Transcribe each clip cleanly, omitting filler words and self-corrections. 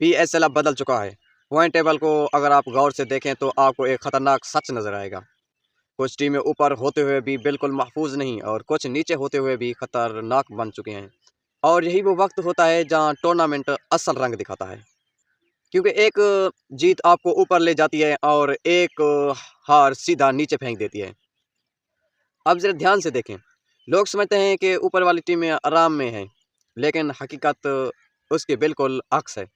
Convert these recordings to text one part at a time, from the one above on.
PSL अब बदल चुका है। पॉइंट टेबल को अगर आप गौर से देखें तो आपको एक खतरनाक सच नजर आएगा। कुछ टीमें ऊपर होते हुए भी बिल्कुल महफूज नहीं और कुछ नीचे होते हुए भी खतरनाक बन चुके हैं। और यही वो वक्त होता है जहां टूर्नामेंट असल रंग दिखाता है, क्योंकि एक जीत आपको ऊपर ले जाती है और एक हार सीधा नीचे फेंक देती है। अब जरा ध्यान से देखें। लोग समझते हैं कि ऊपर वाली टीमें आराम में हैं, लेकिन हकीकत उसके बिल्कुल अक्स है।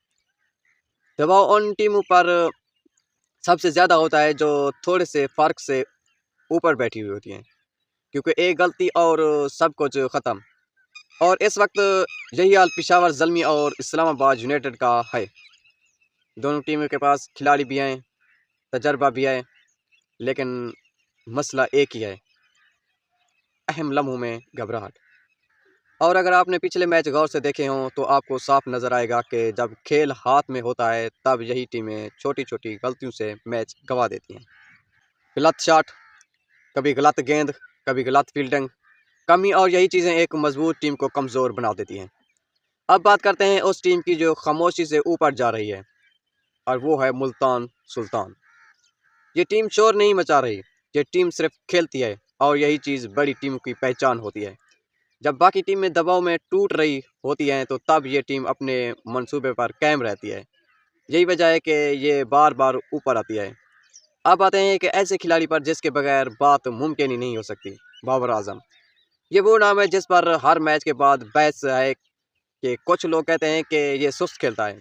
दबाव उन टीमों पर सबसे ज़्यादा होता है जो थोड़े से फ़र्क से ऊपर बैठी हुई होती हैं, क्योंकि एक गलती और सब कुछ ख़त्म। और इस वक्त यही हाल पेशावर ज़ल्मी और इस्लामाबाद यूनाइटेड का है। दोनों टीमों के पास खिलाड़ी भी हैं, तजर्बा भी है, लेकिन मसला एक ही है, अहम लम्हों में घबराहट। और अगर आपने पिछले मैच गौर से देखे हों तो आपको साफ नज़र आएगा कि जब खेल हाथ में होता है तब यही टीमें छोटी छोटी गलतियों से मैच गंवा देती हैं। गलत शॉट, कभी गलत गेंद, कभी गलत फील्डिंग, कमी और यही चीज़ें एक मजबूत टीम को कमज़ोर बना देती हैं। अब बात करते हैं उस टीम की जो खामोशी से ऊपर जा रही है, और वो है मुल्तान सुल्तान। ये टीम शोर नहीं मचा रही, ये टीम सिर्फ खेलती है, और यही चीज़ बड़ी टीम की पहचान होती है। जब बाकी टीमें दबाव में टूट रही होती हैं तो तब ये टीम अपने मंसूबे पर कायम रहती है। यही वजह है कि ये बार बार ऊपर आती है। अब आते हैं कि ऐसे खिलाड़ी पर जिसके बगैर बात मुमकिन ही नहीं हो सकती, बाबर आजम। ये वो नाम है जिस पर हर मैच के बाद बहस है कि कुछ लोग कहते हैं कि ये सुस्त खेलता है,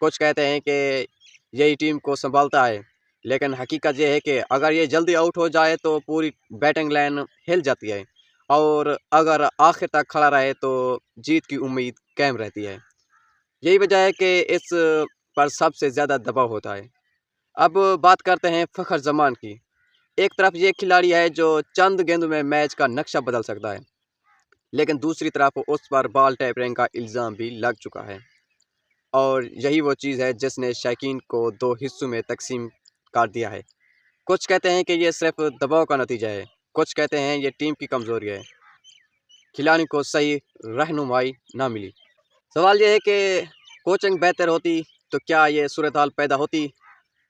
कुछ कहते हैं कि यही टीम को संभालता है, लेकिन हकीकत ये है कि अगर ये जल्दी आउट हो जाए तो पूरी बैटिंग लाइन हिल जाती है, और अगर आखिर तक खड़ा रहे तो जीत की उम्मीद कायम रहती है। यही वजह है कि इस पर सबसे ज़्यादा दबाव होता है। अब बात करते हैं फ़खर जमान की। एक तरफ ये खिलाड़ी है जो चंद गेंदों में मैच का नक्शा बदल सकता है, लेकिन दूसरी तरफ उस पर बॉल टैपरिंग का इल्ज़ाम भी लग चुका है, और यही वो चीज़ है जिसने शौकीन को दो हिस्सों में तकसीम कर दिया है। कुछ कहते हैं कि ये सिर्फ दबाव का नतीजा है, कुछ कहते हैं ये टीम की कमज़ोरी है, खिलाड़ी को सही रहनुमाई ना मिली। सवाल ये है कि कोचिंग बेहतर होती तो क्या ये सूरत हाल पैदा होती?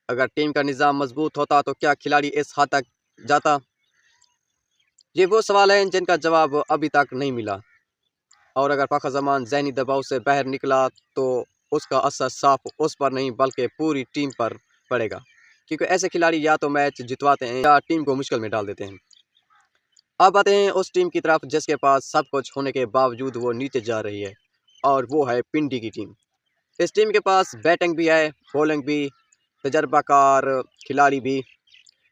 अगर टीम का निज़ाम मजबूत होता तो क्या खिलाड़ी इस हद तक जाता? ये वो सवाल हैं जिनका जवाब अभी तक नहीं मिला। और अगर फ़खर ज़मान ज़हनी दबाव से बाहर निकला तो उसका असर साफ उस पर नहीं बल्कि पूरी टीम पर पड़ेगा, क्योंकि ऐसे खिलाड़ी या तो मैच जितवाते हैं या टीम को मुश्किल में डाल देते हैं। अब आते हैं उस टीम की तरफ जिसके पास सब कुछ होने के बावजूद वो नीचे जा रही है, और वो है पिंडी की टीम। इस टीम के पास बैटिंग भी है, बॉलिंग भी, तजर्बाकार खिलाड़ी भी।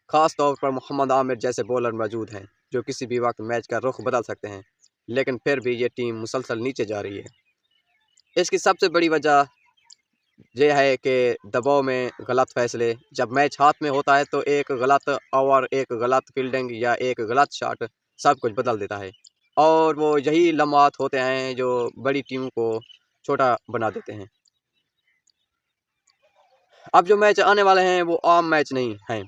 ख़ास तौर पर मोहम्मद आमिर जैसे बॉलर मौजूद हैं जो किसी भी वक्त मैच का रुख बदल सकते हैं, लेकिन फिर भी ये टीम मुसलसल नीचे जा रही है। इसकी सबसे बड़ी वजह यह है कि दबाव में गलत फैसले। जब मैच हाथ में होता है तो एक गलत ओवर, एक गलत फील्डिंग या एक गलत शॉट सब कुछ बदल देता है, और वो यही लम्हात होते हैं जो बड़ी टीम को छोटा बना देते हैं। अब जो मैच आने वाले हैं वो आम मैच नहीं हैं,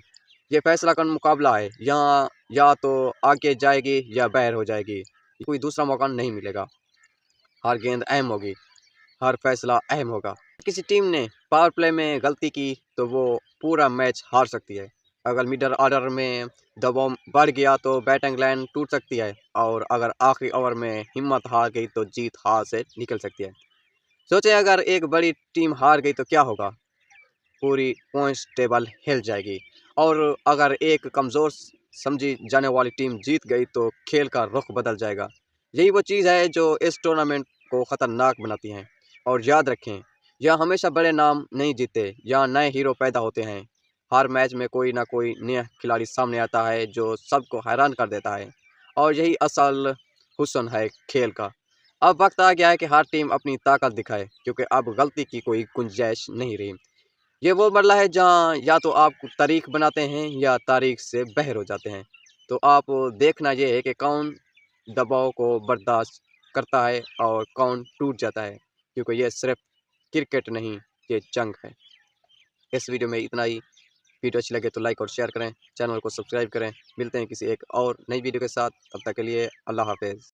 ये फैसला कन मुकाबला है। यहाँ या तो आगे जाएगी या बाहर हो जाएगी, कोई दूसरा मौका नहीं मिलेगा। हर गेंद अहम होगी, हर फैसला अहम होगा। किसी टीम ने पावर प्ले में गलती की तो वो पूरा मैच हार सकती है। अगर मिडल ऑर्डर में दबाव बढ़ गया तो बैटिंग लाइन टूट सकती है, और अगर आखिरी ओवर में हिम्मत हार गई तो जीत हाथ से निकल सकती है। सोचें, अगर एक बड़ी टीम हार गई तो क्या होगा? पूरी पॉइंट्स टेबल हिल जाएगी, और अगर एक कमज़ोर समझी जाने वाली टीम जीत गई तो खेल का रुख बदल जाएगा। यही वो चीज़ है जो इस टूर्नामेंट को ख़तरनाक बनाती है। और याद रखें, यहाँ हमेशा बड़े नाम नहीं जीते, यहाँ नए हीरो पैदा होते हैं। हर मैच में कोई ना कोई नया खिलाड़ी सामने आता है जो सबको हैरान कर देता है, और यही असल हुस्न है खेल का। अब वक्त आ गया है कि हर टीम अपनी ताकत दिखाए, क्योंकि अब गलती की कोई गुंजाइश नहीं रही। ये वो मरला है जहाँ या तो आप तारीख बनाते हैं या तारीख से बाहर हो जाते हैं। तो आप देखना ये है कि कौन दबाव को बर्दाश्त करता है और कौन टूट जाता है, क्योंकि ये सिर्फ क्रिकेट नहीं, ये जंग है। इस वीडियो में इतना ही। वीडियो अच्छी लगे तो लाइक और शेयर करें, चैनल को सब्सक्राइब करें। मिलते हैं किसी एक और नई वीडियो के साथ, तब तक के लिए अल्लाह हाफिज़।